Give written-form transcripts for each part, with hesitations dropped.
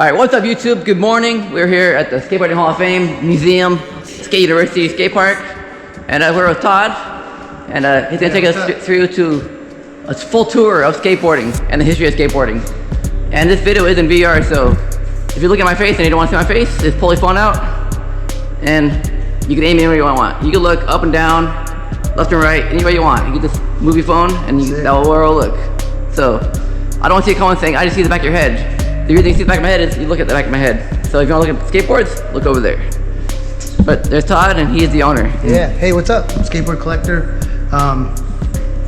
right, what's up YouTube? Good morning. We're here at the Skateboarding Hall of Fame Museum, Skate University Skate Park. And we're with Todd. And he's gonna take us through to a full tour of skateboarding and the history of skateboarding. And this video is in VR, so if you look at my face and you don't want to see my face, just pull your phone out and you can aim anywhere you want. You can look up and down, left and right, anywhere you want. You can just move your phone and that will look. So I don't see a common thing, I just see the back of your head. The reason you see the back of my head is you look at the back of my head. So if you want to look at skateboards, look over there. But there's Todd and he is the owner. Yeah, hey, what's up? Skateboard collector.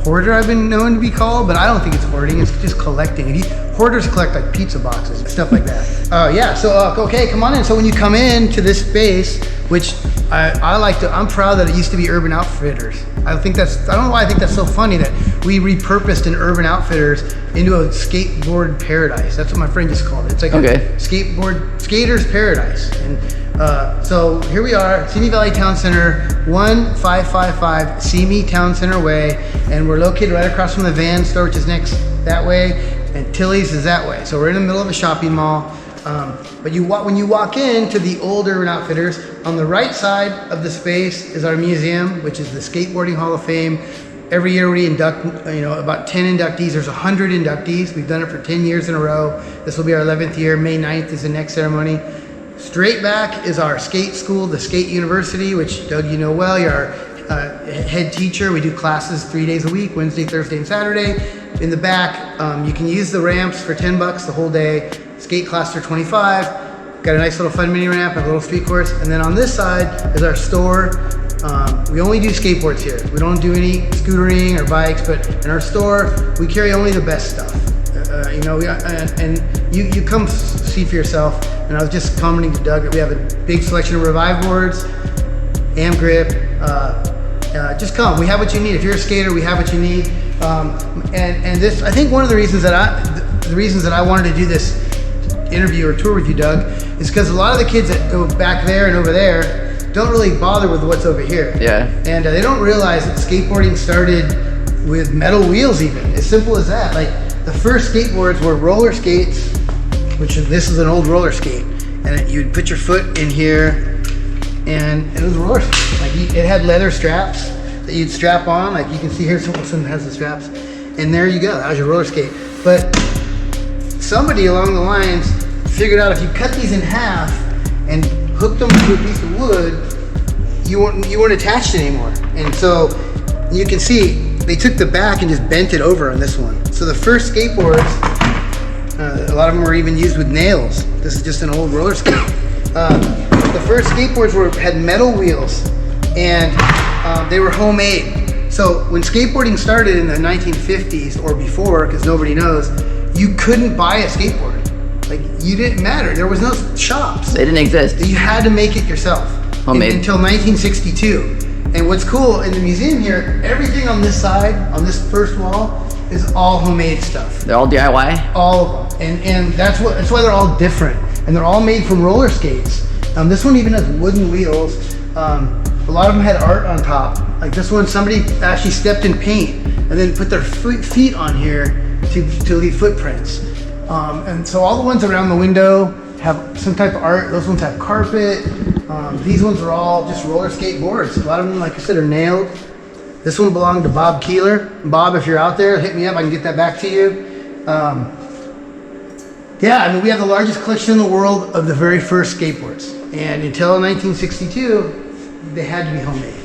Hoarder I've been known to be called, but I don't think it's hoarding, it's just collecting. Hoarders collect like pizza boxes and stuff like that. Yeah, so okay, come on in. So when you come in to this space, which I'm proud that it used to be Urban Outfitters. I don't know why I think that's so funny that we repurposed an Urban Outfitters into a skateboard paradise. That's what my friend just called it. It's like a skater's paradise. And so here we are, Simi Valley Town Center, 1555 Simi Town Center Way, and we're located right across from the Van store, which is next that way, and Tilly's is that way. So we're in the middle of a shopping mall. But when you walk into the old Urban Outfitters, on the right side of the space is our museum, which is the Skateboarding Hall of Fame. Every year we induct, about 10 inductees. There's 100 inductees. We've done it for 10 years in a row. This will be our 11th year. May 9th is the next ceremony. Straight back is our skate school, the Skate University, which Doug, you know well. You're our head teacher. We do classes 3 days a week, Wednesday, Thursday, and Saturday. In the back, you can use the ramps for 10 bucks the whole day. Skate class for 25. Got a nice little fun mini ramp and a little street course. And then on this side is our store. We only do skateboards here. We don't do any scootering or bikes, but in our store, we carry only the best stuff. And you come see for yourself. And I was just commenting to Doug that we have a big selection of Revive boards, Am Grip. Just come, we have what you need. If you're a skater, we have what you need. And this, I think one of the reasons that I wanted to do this interview or tour with you, Doug, is because a lot of the kids that go back there and over there don't really bother with what's over here. Yeah. And they don't realize that skateboarding started with metal wheels even. As simple as that. Like the first skateboards were roller skates, which this is an old roller skate. And you'd put your foot in here and it was a roller skate. Like it had leather straps that you'd strap on. Like you can see here, someone has the straps. And there you go, that was your roller skate. But somebody along the lines figured out if you cut these in half and hooked them to a piece of wood, you weren't attached anymore. And so you can see they took the back and just bent it over on this one. So the first skateboards, a lot of them were even used with nails. This is just an old roller skate. The first skateboards had metal wheels and they were homemade. So when skateboarding started in the 1950s or before, because nobody knows, you couldn't buy a skateboard. Like, you didn't matter. There was no shops. They didn't exist. You had to make it yourself. Homemade. Until 1962. And what's cool, in the museum here, everything on this side, on this first wall, is all homemade stuff. They're all DIY? All of them. And that's why they're all different. And they're all made from roller skates. This one even has wooden wheels. A lot of them had art on top. Like this one, somebody actually stepped in paint and then put their feet on here to leave footprints. And so all the ones around the window have some type of art. Those ones have carpet. These ones are all just roller skate boards. A lot of them, like I said, are nailed. This one belonged to Bob Keeler. Bob, if you're out there, hit me up. I can get that back to you. Yeah, I mean, we have the largest collection in the world of the very first skateboards. And until 1962, they had to be homemade.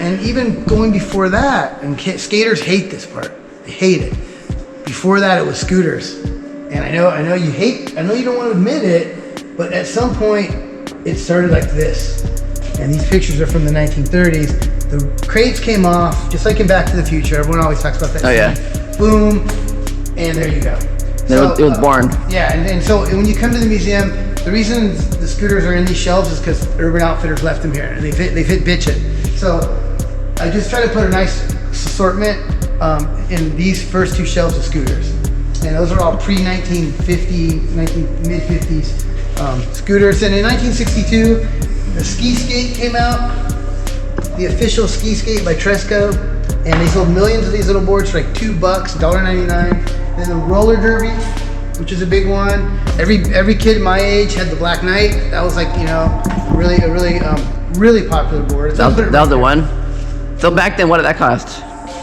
And even going before that, and skaters hate this part. They hate it. Before that, it was scooters. And I know you don't want to admit it, but at some point, it started like this. And these pictures are from the 1930s. The crates came off, just like in Back to the Future. Everyone always talks about that. Oh, yeah. Boom, and there you go. So, it was born. Yeah, and so when you come to the museum, the reason the scooters are in these shelves is because Urban Outfitters left them here. And they fit bitchin'. So I just try to put a nice assortment in these first two shelves of scooters. And those are all pre-1950, mid-50s scooters. And in 1962, the ski skate came out, the official ski skate by Tresco. And they sold millions of these little boards for like $2, $1.99. Then the roller derby, which is a big one. Every kid my age had the Black Knight. That was like, you know, really popular board. That was the one. So back then, what did that cost?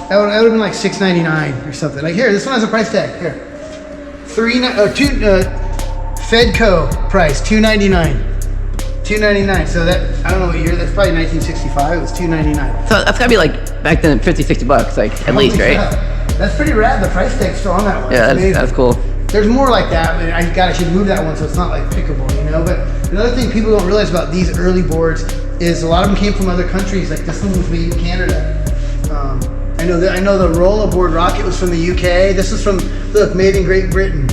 That would have been like $6.99 or something. Like here, this one has a price tag. Here, Fedco price $2.99. $2.99. So that, I don't know what year. That's probably 1965. It was $2.99. So that's gotta be like back then, 50, 60 bucks, like at least, right? That's pretty rad. The price tag's still on that one. Yeah, that's cool. There's more like that, but I should move that one so it's not like pickable, you know. But another thing people don't realize about these early boards is a lot of them came from other countries. Like this one was made in Canada. I know the rollerboard rocket was from the UK. This is from, look, made in Great Britain.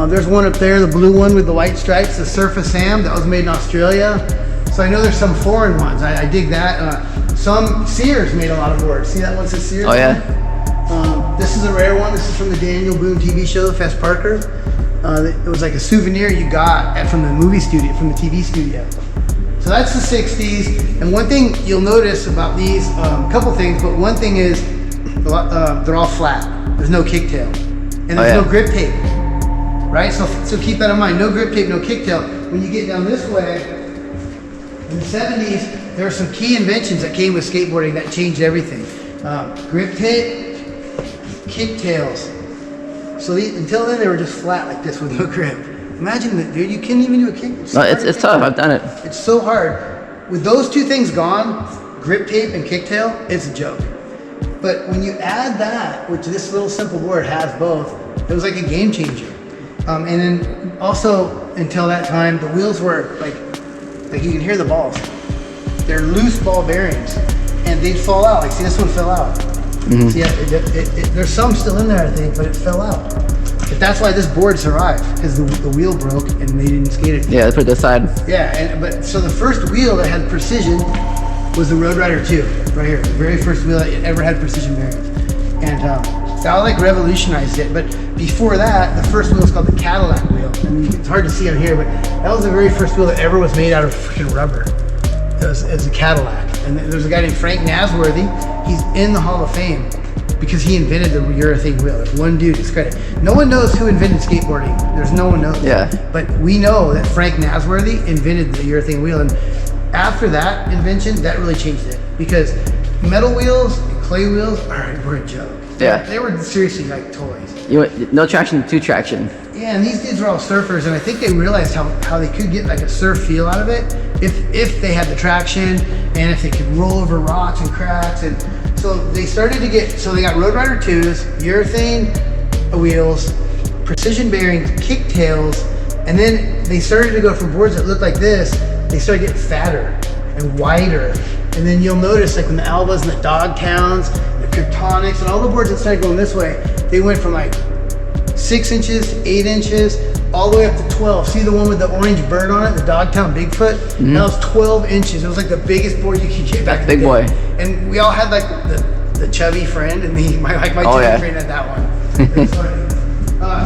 There's one up there, the blue one with the white stripes, the Surface Sam, that was made in Australia. So I know there's some foreign ones. I dig that. Some Sears made a lot of boards. See that one says Sears? Oh yeah. This is a rare one. This is from the Daniel Boone TV show, Fess Parker. It was like a souvenir you got from the movie studio, from the TV studio. So that's the 60s. And one thing you'll notice about these, a couple things, but one thing is they're all flat. There's no kicktail. And there's no grip tape, right? So keep that in mind. No grip tape, no kicktail. When you get down this way, in the 70s, there were some key inventions that came with skateboarding that changed everything. Grip tape, kicktails. So until then, they were just flat like this with no grip. Imagine that, dude. You can't even do a kick. No, it's tough. I've done it. It's so hard. With those two things gone, grip tape and kicktail, it's a joke. But when you add that, which this little simple board has both, it was like a game changer. And then also until that time, the wheels were like you can hear the balls. They're loose ball bearings, and they'd fall out. Like see, this one fell out. Mm-hmm. See, there's some still in there, I think, but it fell out. But that's why this board survived, because the wheel broke and they didn't skate it. Yeah, let's put it this side. Yeah, but so the first wheel that had precision was the Road Rider 2, right here. The very first wheel that ever had precision bearings. And that like revolutionized it. But before that, the first wheel was called the Cadillac Wheel. I mean, it's hard to see on here, but that was the very first wheel that ever was made out of freaking rubber. It was a Cadillac. And there's a guy named Frank Nasworthy. He's in the Hall of Fame because he invented the urethane wheel. Like one dude, it's credit. No one knows who invented skateboarding. There's no one knows. Yeah. But we know that Frank Nasworthy invented the urethane wheel. And after that invention, that really changed it. Because metal wheels and clay wheels were a joke. Yeah. They were seriously like toys. No traction, two traction. Yeah, and these dudes were all surfers, and I think they realized how they could get like a surf feel out of it if they had the traction and if they could roll over rocks and cracks. And so they started to get, so they got Road Rider 2s, urethane wheels, precision bearings, kicktails, and then they started to go from boards that looked like this, they started getting fatter and wider. And then you'll notice like when the Albas and the Dogtowns, the Kryptonics, and all the boards that started going this way, they went from like 6 inches, 8 inches, all the way up to 12. See the one with the orange bird on it, the Dogtown Bigfoot? Mm-hmm. That was 12 inches. It was like the biggest board you could get back in the day. Big boy. And we all had like the chubby friend, and my chubby friend had that one.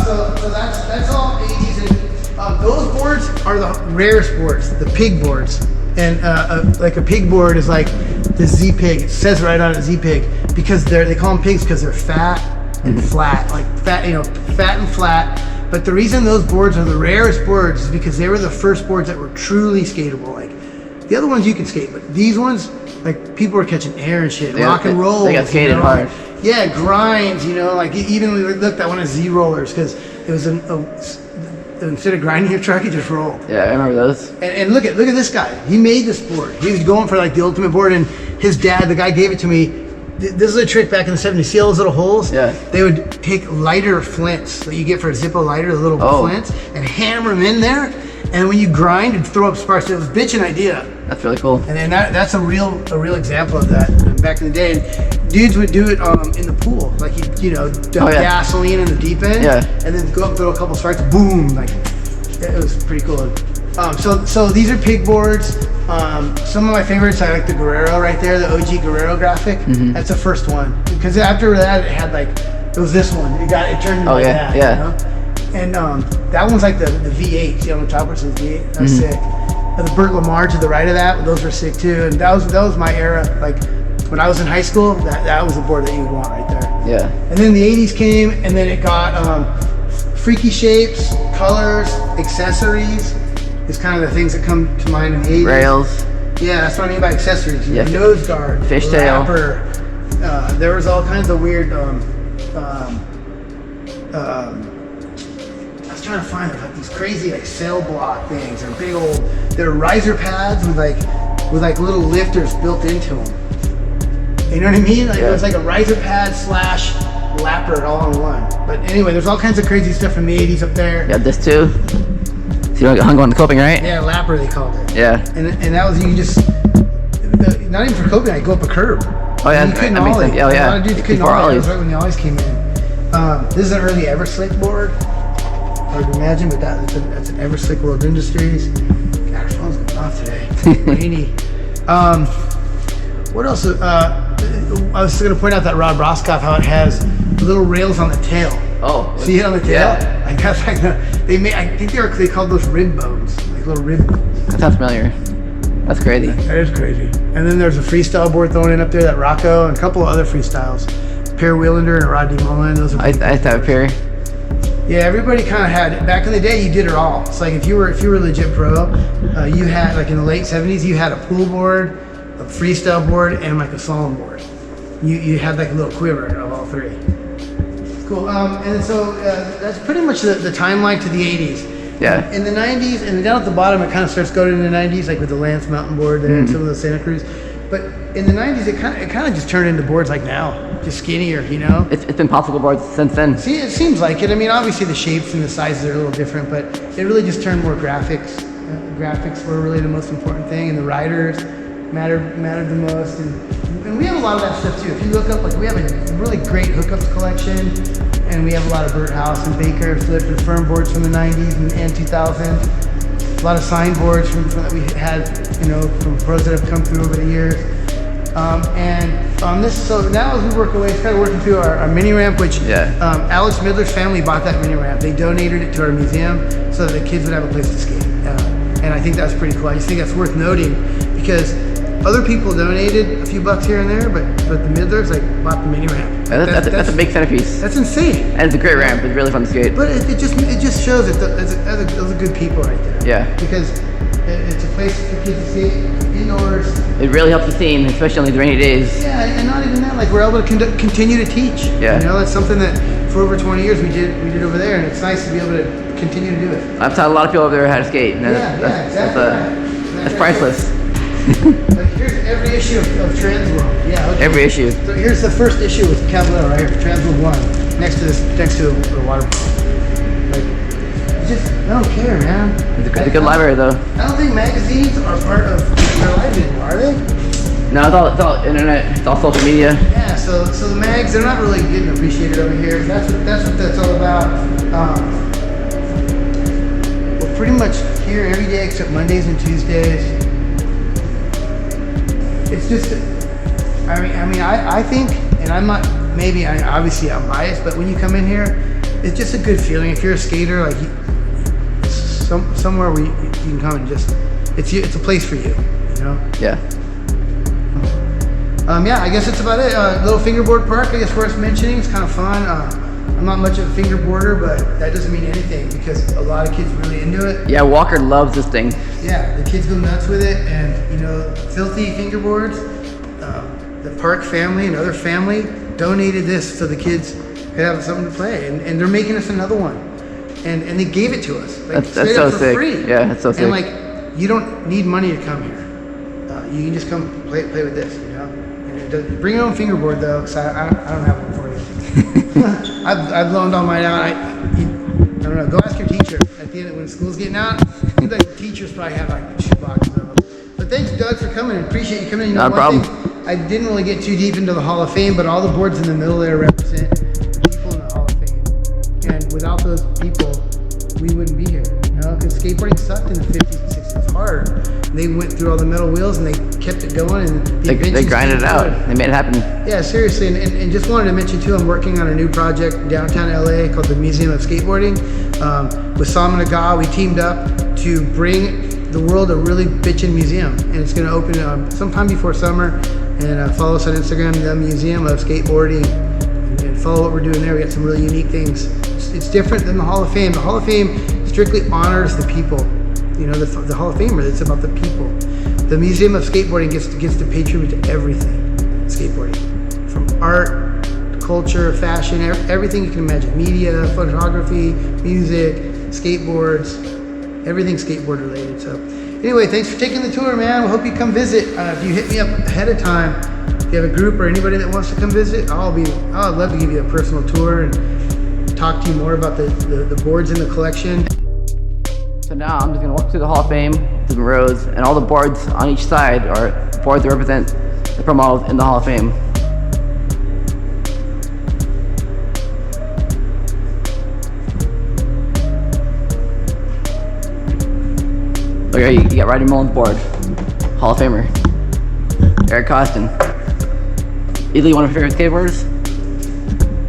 So that's all 80s. And those boards are the rarest boards, the pig boards. And like a pig board is like the Z-Pig. It says right on it Z-Pig because they call them pigs because they're fat and flat, like fat and flat. But the reason those boards are the rarest boards is because they were the first boards that were truly skatable. Like the other ones you can skate, but these ones, like people were catching air and shit, rock and roll. They got skated hard. Yeah, grinds, like even we looked at one of Z rollers because it was instead of grinding your truck, you just roll. Yeah, I remember those. And look at this guy. He made this board. He was going for like the ultimate board, and his dad, the guy gave it to me. This is a trick back in the 70s. See all those little holes? Yeah. They would take lighter flints that you get for a Zippo lighter, the little flints, and hammer them in there. And when you grind, it'd throw up sparks. It was a bitchin' idea. That's really cool. And that's a real example of that back in the day. And dudes would do it in the pool, like dump gasoline in the deep end, and then go up and throw a couple sparks, boom! Like it was pretty cool. So these are pig boards. Some of my favorites, I like the Guerrero right there, the OG Guerrero graphic. Mm-hmm. That's the first one because after that it was this one. It turned into that. Yeah. And that one's like the V8. See on the top where it says V8? That's sick. The Burt Lamar to the right of that, those were sick too. And that was my era. Like when I was in high school, that was the board that you would want right there. Yeah. And then the 80s came, and then it got freaky shapes, colors, accessories is kind of the things that come to mind in the 80s. Rails. Yeah, that's what I mean by accessories. Yeah. Nose guard, Fishtail. wrapper. There was all kinds of weird. I was trying to find like these crazy like sail block things or big old. They're riser pads with like little lifters built into them. You know what I mean? Like it was like a riser pad slash lapper all in one. But anyway, there's all kinds of crazy stuff from the 80s up there. Yeah, this too. So you don't get hung on the coping, right? Yeah, lapper they called it. Yeah. And that was, you just, not even for coping, I go up a curb. Oh yeah, You couldn't that makes ollie. sense. Oh yeah. A lot of dudes couldn't Before ollie. That was ollies. right when the ollies came in. This is an early Everslick board. Hard to imagine, but that's an Everslick World Industries. God, our phone's going off today. Rainy. What else? I was going to point out that Rob Roscoff, how it has little rails on the tail. Oh. See it on the tail? Yeah. Like that's like I think they called those rib bones, like little rib bones. That sounds familiar. That's crazy. That is crazy. And then there's a freestyle board thrown in up there, that Rocco, and a couple of other freestyles. Per Wheelander and Rodney Mullen. Those are. I used to have a pair. Yeah, everybody kind of had. Back in the day, you did it all. It's like if you were legit pro, you had like in the late '70s, you had a pool board, a freestyle board, and like a slalom board. You had like a little quiver of all three. Cool. And so that's pretty much the timeline to the 80s. Yeah. In the 90s, and then down at the bottom, it kind of starts going into the 90s, like with the Lance Mountain board there and some of the Santa Cruz. But in the 90s, it kind of just turned into boards like now, just skinnier, you know? It's been popsicle boards since then. See, it seems like it. I mean, obviously the shapes and the sizes are a little different, but it really just turned more graphics. Graphics were really the most important thing, and the riders mattered the most. And we have a lot of that stuff too. If you look up, like we have a really great hookups collection, and we have a lot of Burt House and Baker Flip and Firm boards from the 90s and 2000s. A lot of sign boards from that we had, you know, from pros that have come through over the years. And on this, so now as we work away, it's kind of working through our mini ramp, which Alex Midler's family bought that mini ramp. They donated it to our museum so that the kids would have a place to skate. And I think that's pretty cool. I just think that's worth noting because other people donated a few bucks here and there, but the Midlers like bought the mini ramp. That's a big centerpiece. That's insane. And it's a great ramp. It's really fun to skate. But it just shows that those are good people right there. Yeah. Because it's a place for kids to skate indoors. It really helps the scene, especially on these rainy days. Yeah, and not even that. Like we're able to continue to teach. Yeah. You know, that's something that for over 20 years we did over there, and it's nice to be able to continue to do it. I've taught a lot of people over there how to skate. And that's priceless. Like here's every issue of Transworld. Yeah. Okay. Every issue. So here's the first issue with Cavalier right here, Transworld 1, next to the water bottle. Like, I don't care, man. It's a good library though. I don't think magazines are part of their life anymore, are they? No, it's all internet. It's all social media. Yeah. So the mags, they're not really getting appreciated over here. That's what that's all about. We're pretty much here every day except Mondays and Tuesdays. It's just, I think, and I'm not, obviously I'm biased, but when you come in here, it's just a good feeling. If you're a skater, like somewhere where you can come and just, it's a place for you, you know? Yeah. Yeah, I guess that's about it. Little fingerboard park, I guess worth mentioning. It's kind of fun. I'm not much of a fingerboarder, but that doesn't mean anything because a lot of kids are really into it. Yeah, Walker loves this thing. Yeah, the kids go nuts with it, and you know, Filthy Fingerboards, the Park family and other family donated this so the kids could have something to play, and they're making us another one, and they gave it to us. Like, that's so for sick. free. Yeah, that's so sick. And like, you don't need money to come here. You can just come play with this, you know. And bring your own fingerboard though, because I don't have one for you. I've loaned all mine out. I don't know. Go ask your teacher at the end when school's getting out. The teachers probably have like 2 boxes of them. But thanks, Doug, for coming. Appreciate you coming in. No problem. I didn't really get too deep into the Hall of Fame, but all the boards in the middle there represent people in the Hall of Fame. And without those people, we wouldn't be here. You know, because skateboarding sucked in the 50s and 60s. It's hard. They went through all the metal wheels and they kept it going. And They grinded it out. They made it happen. Yeah, seriously, and just wanted to mention too, I'm working on a new project downtown LA called the Museum of Skateboarding. With Sam and Aga, we teamed up to bring the world a really bitchin' museum, and it's going to open sometime before summer. And follow us on Instagram, the Museum of Skateboarding, and follow what we're doing there. We got some really unique things. it's different than the Hall of Fame. The Hall of Fame strictly honors the people. You know, the Hall of Famer, it's about the people. The Museum of Skateboarding gets to pay tribute to everything skateboarding. From art, culture, fashion, everything you can imagine. Media, photography, music, skateboards, everything skateboard related. So anyway, thanks for taking the tour, man. We hope you come visit. If you hit me up ahead of time, if you have a group or anybody that wants to come visit, I'd love to give you a personal tour and talk to you more about the boards in the collection. So now I'm just gonna walk through the Hall of Fame, through the rows, and all the boards on each side are boards that represent the pro models in the Hall of Fame. Look here, you got Rodney Mullen's board, Hall of Famer. Eric Costin, easily one of my favorite skateboarders.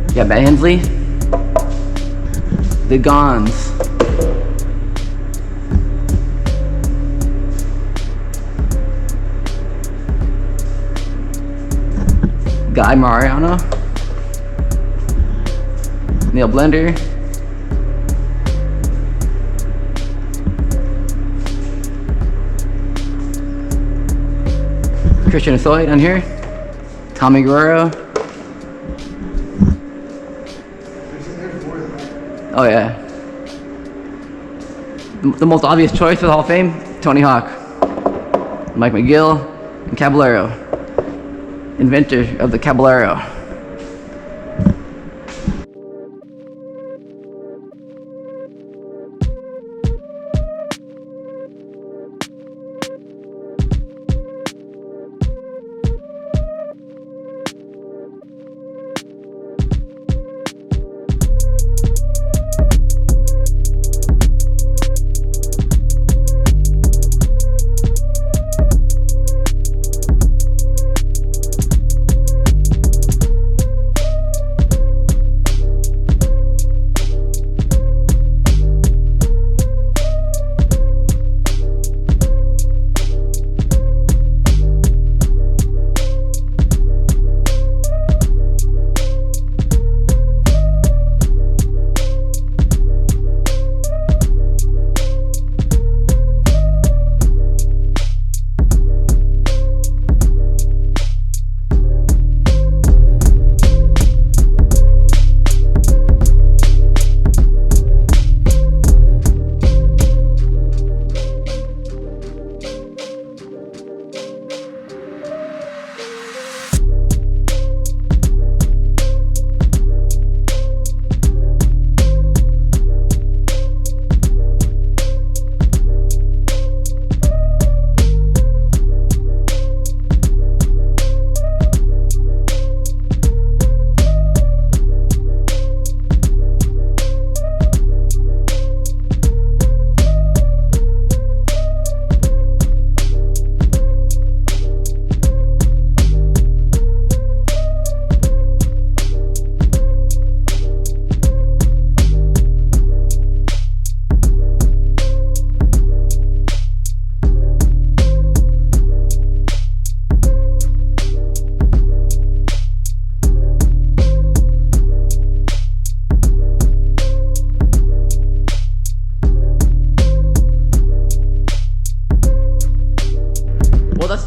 You got Matt Hensley, the Gons. Guy Mariano, Neil Blender, Christian Asoy down here, Tommy Guerrero. Oh yeah. The most obvious choice for the Hall of Fame, Tony Hawk, Mike McGill, and Caballero, inventor of the Caballero.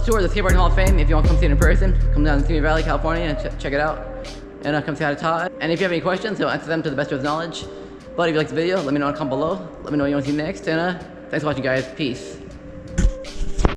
Tour of the Skateboarding Hall of Fame. If you want to come see it in person, come down to Simi Valley, California, and check it out. And come say hi to Todd. And if you have any questions, he'll answer them to the best of his knowledge. But if you like the video, let me know in a comment below. Let me know what you want to see next. And thanks for watching, guys. Peace.